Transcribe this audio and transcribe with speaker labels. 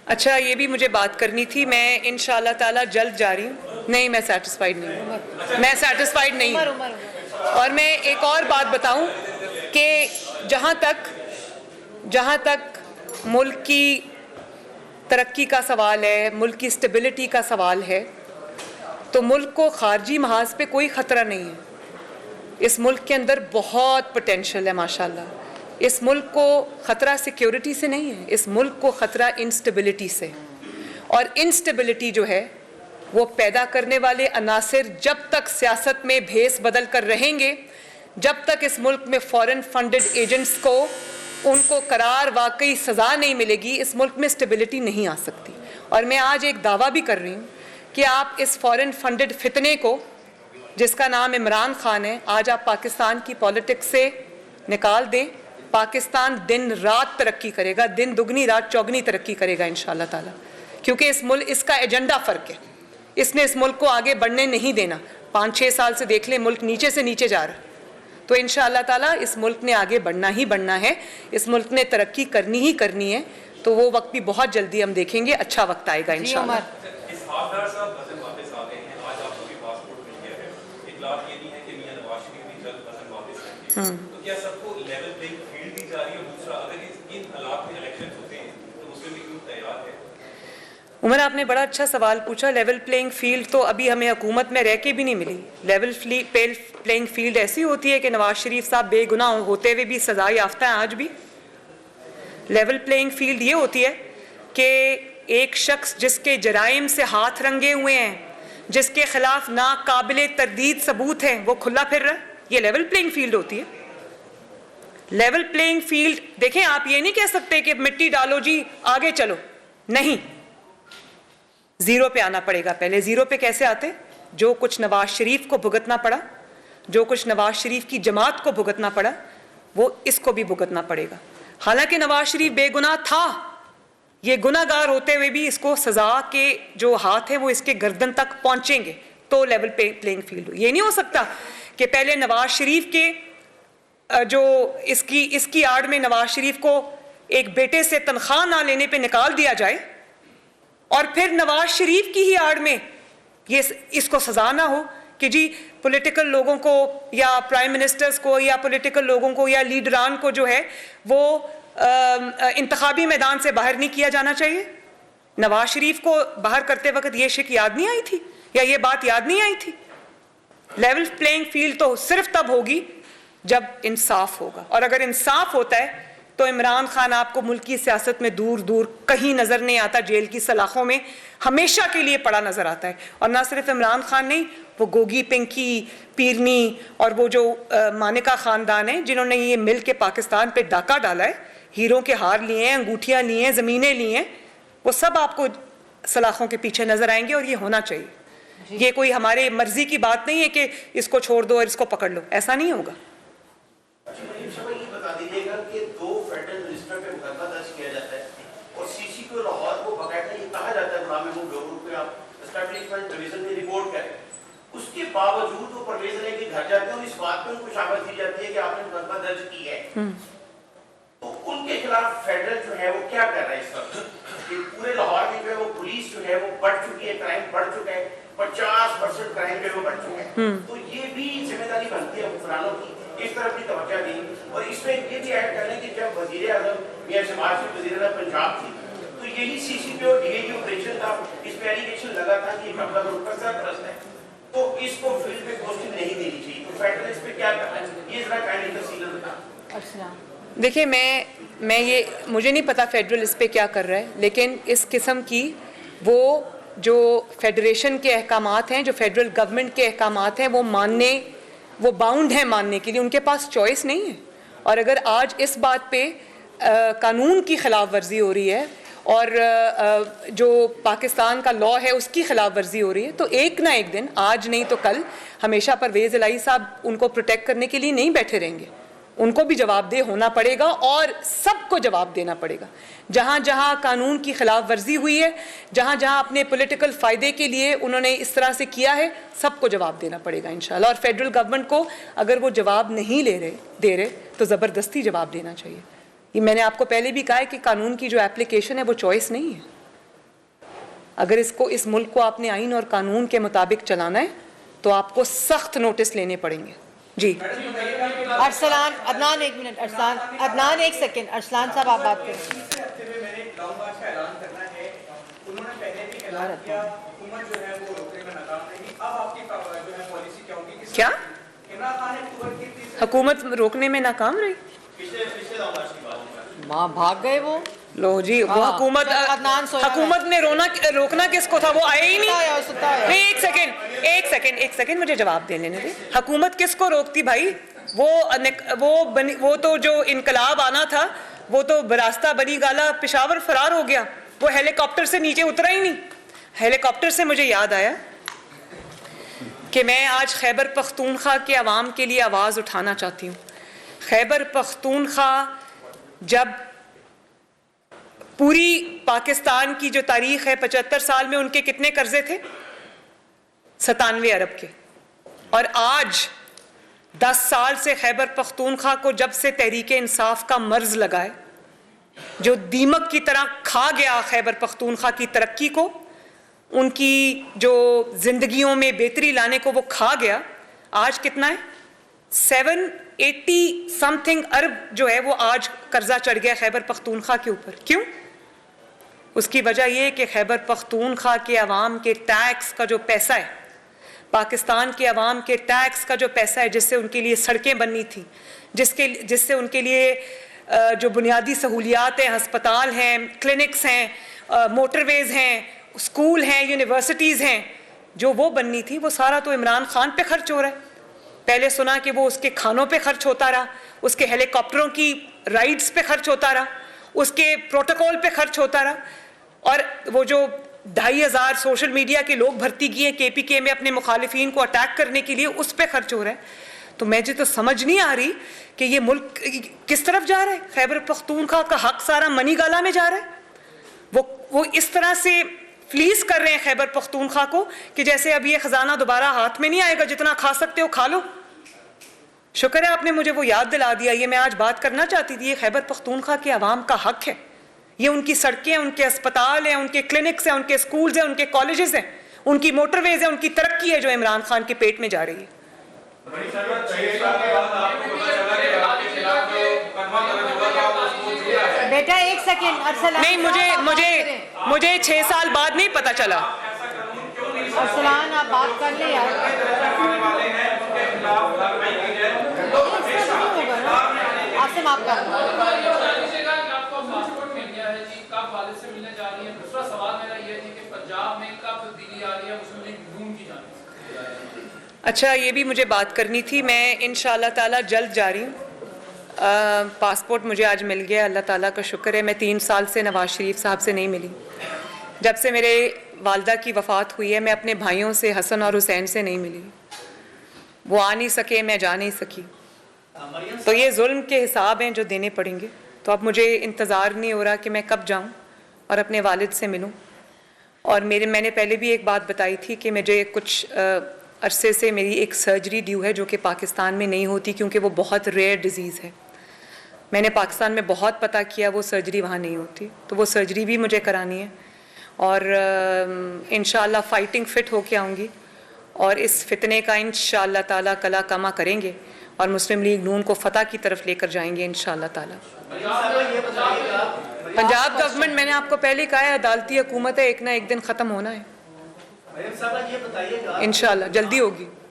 Speaker 1: अच्छा, ये भी मुझे बात करनी थी। मैं इंशाअल्लाह ताला जल्द जा रही हूँ। नहीं, मैं सेटिस्फाइड नहीं हूँ, मैं सेटिस्फाइड नहीं हूँ। और मैं एक और बात बताऊँ कि जहाँ तक मुल्क की तरक्की का सवाल है, मुल्क की स्टेबिलिटी का सवाल है, तो मुल्क को खारजी महाज पे कोई ख़तरा नहीं है। इस मुल्क के अंदर बहुत पोटेंशियल है माशाल्लाह। इस मुल्क को ख़तरा सिक्योरिटी से नहीं है, इस मुल्क को ख़तरा इंस्टेबिलिटी से। और इंस्टेबिलिटी जो है वो पैदा करने वाले अनासिर जब तक सियासत में भेस बदल कर रहेंगे, जब तक इस मुल्क में फॉरेन फंडेड एजेंट्स को उनको करार वाकई सज़ा नहीं मिलेगी, इस मुल्क में स्टेबिलिटी नहीं आ सकती। और मैं आज एक दावा भी कर रही हूँ कि आप इस फॉरेन फंडेड फितने को, जिसका नाम इमरान खान है, आज आप पाकिस्तान की पॉलिटिक्स से निकाल दें। पाकिस्तान दिन रात तरक्की करेगा, दिन दुगनी रात चौगनी तरक्की करेगा इंशाअल्लाह ताला, क्योंकि इसका एजेंडा फ़र्क है। इसने इस मुल्क को आगे बढ़ने नहीं देना। 5-6 साल से देख लें, मुल्क नीचे से नीचे जा रहा है। तो इंशाअल्लाह ताला इस मुल्क ने आगे बढ़ना ही बढ़ना है, इस मुल्क ने तरक्की करनी ही करनी है। तो वो वक्त भी बहुत जल्दी हम देखेंगे, अच्छा वक्त आएगा इंशाअल्लाह। तो क्या सबको लेवल प्लेइंग फील्ड दी जा रही है? दूसरा, अगर इन हालात में इलेक्शंस होते हैं तो उसमें भी क्यों तैयार है? उमर, आपने बड़ा अच्छा सवाल पूछा। लेवल प्लेइंग फील्ड तो अभी हमें हुकूमत में रह के भी नहीं मिली। लेवल प्लेइंग फील्ड ऐसी होती है कि नवाज शरीफ साहब बेगुनाह होते हुए भी सजा याफ्ता है आज भी। लेवल प्लेइंग फील्ड ये होती है कि एक शख्स जिसके जराइम से हाथ रंगे हुए हैं, जिसके खिलाफ नाकाबिले तरदीद सबूत हैं, वो खुला फिर रहा है, ये लेवल प्लेइंग फील्ड होती है। लेवल प्लेइंग फील्ड देखें, आप ये नहीं कह सकते कि मिट्टी डालो जी आगे चलो, नहीं, जीरो पे आना पड़ेगा। पहले जीरो पे कैसे आते? जो कुछ नवाज शरीफ को भुगतना पड़ा, जो कुछ नवाज शरीफ की जमात को भुगतना पड़ा, वो इसको भी भुगतना पड़ेगा। हालांकि नवाज शरीफ बेगुनाह था, ये गुनाहगार होते हुए भी इसको सजा के जो हाथ है वो इसके गर्दन तक पहुंचेंगे, तो लेवल प्लेइंग फील्ड। ये नहीं हो सकता कि पहले नवाज शरीफ के जो इसकी आड़ में नवाज शरीफ को एक बेटे से तनख्वाह ना लेने पे निकाल दिया जाए और फिर नवाज शरीफ की ही आड़ में ये इसको सजा ना हो कि जी पॉलिटिकल लोगों को या प्राइम मिनिस्टर्स को या पॉलिटिकल लोगों को या लीडरान को जो है वो इंतखाबी मैदान से बाहर नहीं किया जाना चाहिए। नवाज शरीफ को बाहर करते वक्त ये शिक याद नहीं आई थी या ये बात याद नहीं आई थी? लेवल प्लेइंग फील्ड तो सिर्फ तब होगी जब इंसाफ होगा, और अगर इंसाफ होता है तो इमरान खान आपको मुल्क की सियासत में दूर दूर कहीं नजर नहीं आता, जेल की सलाखों में हमेशा के लिए पड़ा नजर आता है। और ना सिर्फ इमरान खान नहीं, वो गोगी, पिंकी, पीरनी और वो जो मानिका खानदान है जिन्होंने ये मिल के पाकिस्तान पे डाका डाला है, हीरों के हार लिए हैं, अंगूठियां लिए हैं, जमीनें ली हैं, वो सब आपको सलाखों के पीछे नजर आएंगे। और ये होना चाहिए। ये कोई हमारे मर्जी की बात नहीं है कि इसको छोड़ दो और इसको पकड़ लो, ऐसा नहीं होगा।
Speaker 2: बता दीजिएगा कि 2 फेडरल मिनिस्टर पे मुकदमा दर्ज किया जाता है और सीसी को लाहौर को बकायदा ये कहा जाता है गुलाम महबूब लोगों को आप एस्टैब्लिशमेंट डिवीजन में रिपोर्ट करें, उसके बावजूद वो परवेज अली के घर जाते हैं और इस बात पे उनको शाबाश दी जाती है कि आपने मुकदमा दर्ज की है। तो उनके खिलाफ फेडरल जो है वो क्या कर रहा है इस वक्त कि पूरे लाहौर में जो है वो पुलिस जो है वो बढ़ चुकी है, क्राइम बढ़ चुका है, 50% क्राइम जो है वो बढ़ चुका है। तो ये भी जिम्मेदारी बनती है हुक्मरानों की इस तरफ की तवज्जो दी। और इसमें ये भी ऐड करने कि जब वजीर आजम मियां शहबाज शरीफ वजीर आजम पंजाब थी तो यही सीसीपी और डीआईजी ऑपरेशन था, इस पे एलिगेशन लगा था कि कब्जा ग्रुप का सरपरस्त है, तो इसको फील्ड पे पोस्टिंग नहीं देनी चाहिए। तो फेडरल इस पे क्या करना है, ये जरा काइंडली तफसीलन बता।
Speaker 1: देखिए, मैं ये मुझे नहीं पता फेडरल इस पे क्या कर रहा है, लेकिन इस किस्म की वो जो फेडरेशन के अहकामात हैं, जो फेडरल गवर्नमेंट के अहकामात हैं, वो बाउंड है मानने के लिए, उनके पास चॉइस नहीं है। और अगर आज इस बात पे कानून की खिलाफ वर्जी हो रही है और जो पाकिस्तान का लॉ है उसकी खिलाफ वर्जी हो रही है, तो एक ना एक दिन, आज नहीं तो कल, हमेशा परवेज इलाही साहब उनको प्रोटेक्ट करने के लिए नहीं बैठे रहेंगे। उनको भी जवाबदेह होना पड़ेगा और सबको जवाब देना पड़ेगा। जहाँ जहाँ कानून की खिलाफ वर्जी हुई है, जहाँ जहाँ अपने पॉलिटिकल फ़ायदे के लिए उन्होंने इस तरह से किया है, सबको जवाब देना पड़ेगा इंशाल्लाह। और फेडरल गवर्नमेंट को अगर वो जवाब नहीं दे रहे तो ज़बरदस्ती जवाब देना चाहिए। ये मैंने आपको पहले भी कहा है कि कानून की जो एप्लीकेशन है वो चॉइस नहीं है। अगर इसको, इस मुल्क को आपने आइन और कानून के मुताबिक चलाना है तो आपको सख्त नोटिस लेने पड़ेंगे। जी
Speaker 3: अरसलान, अदनान एक मिनट, अदनान एक सेकंड, अरसलान साहब आप बात करें।
Speaker 1: क्या हुकूमत रोकने में नाकाम रही?
Speaker 3: माँ भाग गए वो।
Speaker 1: लो जी, वो हुकूमत,
Speaker 3: अदनान सोया
Speaker 1: हुकूमत ने रोकना किसको था? वो आए ही नहीं।
Speaker 3: सुता है।
Speaker 1: नहीं, एक सेकंड मुझे जवाब दे लेने दे। हुकूमत किसको रोकती भाई? वो तो जो इनकलाब आना था वो तो बरास्ता बनी गाला पेशावर फरार हो गया, वो हेलीकॉप्टर से नीचे उतरा ही नहीं। हेलीकॉप्टर से मुझे याद आया कि मैं आज खैबर पख्तूनख्वा के अवाम के लिए आवाज़ उठाना चाहती हूँ। खैबर पख्तूनख्वा जब पूरी पाकिस्तान की जो तारीख है, 75 साल में उनके कितने कर्जे थे? 97 अरब के। और आज 10 साल से खैबर पख्तूनख्वा को जब से तहरीक इंसाफ का मर्ज लगा है, जो दीमक की तरह खा गया खैबर पख्तूनख्वा की तरक्की को, उनकी जो जिंदगियों में बेहतरी लाने को वो खा गया, आज कितना है? 780 समथिंग अरब जो है वो आज कर्जा चढ़ गया खैबर पख्तूनख्वा के ऊपर। क्यों? उसकी वजह यह है कि खैबर पख्तूनख्वा के अवाम के टैक्स का जो पैसा है, पाकिस्तान के अवाम के टैक्स का जो पैसा है, जिससे उनके लिए सड़कें बननी थी, जिससे उनके लिए जो बुनियादी सहूलियात हैं, हस्पताल हैं, क्लिनिक्स हैं, मोटरवेज हैं, स्कूल हैं, यूनिवर्सिटीज़ हैं, जो वो बननी थी, वो सारा तो इमरान खान पे खर्च हो रहा है। पहले सुना कि वो उसके खानों पे खर्च होता रहा, उसके हेलीकॉप्टरों की राइड्स पे खर्च होता रहा, उसके प्रोटोकॉल पे खर्च होता रहा, और वो जो 2500 सोशल मीडिया के लोग भर्ती किए KPK में अपने मुखालिफिन को अटैक करने के लिए, उस पर खर्च हो रहा है। तो मुझे तो समझ नहीं आ रही कि ये मुल्क किस तरफ जा रहा है। खैबर पख्तूनख्वा का हक सारा मनी गाला में जा रहा है। वो इस तरह से फ्लीस कर रहे हैं खैबर पख्तूनख्वा को कि जैसे अब ये खजाना दोबारा हाथ में नहीं आएगा, जितना खा सकते हो खा लो। शुक्र है आपने मुझे वो याद दिला दिया, ये मैं आज बात करना चाहती थी। ये खैबर पख्तूनख्वा के अवाम का हक है, ये उनकी सड़कें, उनके अस्पताल हैं, उनके क्लिनिक्स हैं, उनके स्कूल्स हैं, उनके कॉलेजेस हैं, उनकी मोटरवेज है, उनकी तरक्की है जो इमरान खान के पेट में जा रही है।
Speaker 3: बेटा एक सेकंड, अरसलान
Speaker 1: नहीं, मुझे 6 साल बाद नहीं पता चला।
Speaker 3: अरसलान आप बात कर ले यार। आपसे माफ कर
Speaker 1: अच्छा, ये भी मुझे बात करनी थी। मैं इंशाअल्लाह ताला जल्द जा रही हूँ। पासपोर्ट मुझे आज मिल गया, अल्लाह ताला का शुक्र है। मैं 3 साल से नवाज शरीफ साहब से नहीं मिली। जब से मेरे वालदा की वफ़ात हुई है, मैं अपने भाइयों से, हसन और हुसैन से नहीं मिली। वो आ नहीं सके, मैं जा नहीं सकी। तो ये जुल्म के हिसाब हैं जो देने पड़ेंगे। तो अब मुझे इंतज़ार नहीं हो रहा कि मैं कब जाऊँ और अपने वालिद से मिलूँ। और मैंने पहले भी एक बात बताई थी कि मुझे कुछ अरसे से मेरी एक सर्जरी ड्यू है, जो कि पाकिस्तान में नहीं होती क्योंकि वो बहुत रेयर डिज़ीज़ है। मैंने पाकिस्तान में बहुत पता किया, वो सर्जरी वहाँ नहीं होती, तो वो सर्जरी भी मुझे करानी है। और इंशाअल्लाह फ़ाइटिंग फ़िट होके आऊँगी और इस फितने का इंशाअल्लाह ताला कला कमा करेंगे और मुस्लिम लीग नून को फ़तह की तरफ लेकर जाएंगे इंशाअल्लाह ताला। पंजाब गवर्नमेंट, मैंने आपको पहले ही कहा है, अदालती हुकूमत है, एक ना एक दिन ख़त्म होना है। इंशाअल्लाह जल्दी होगी।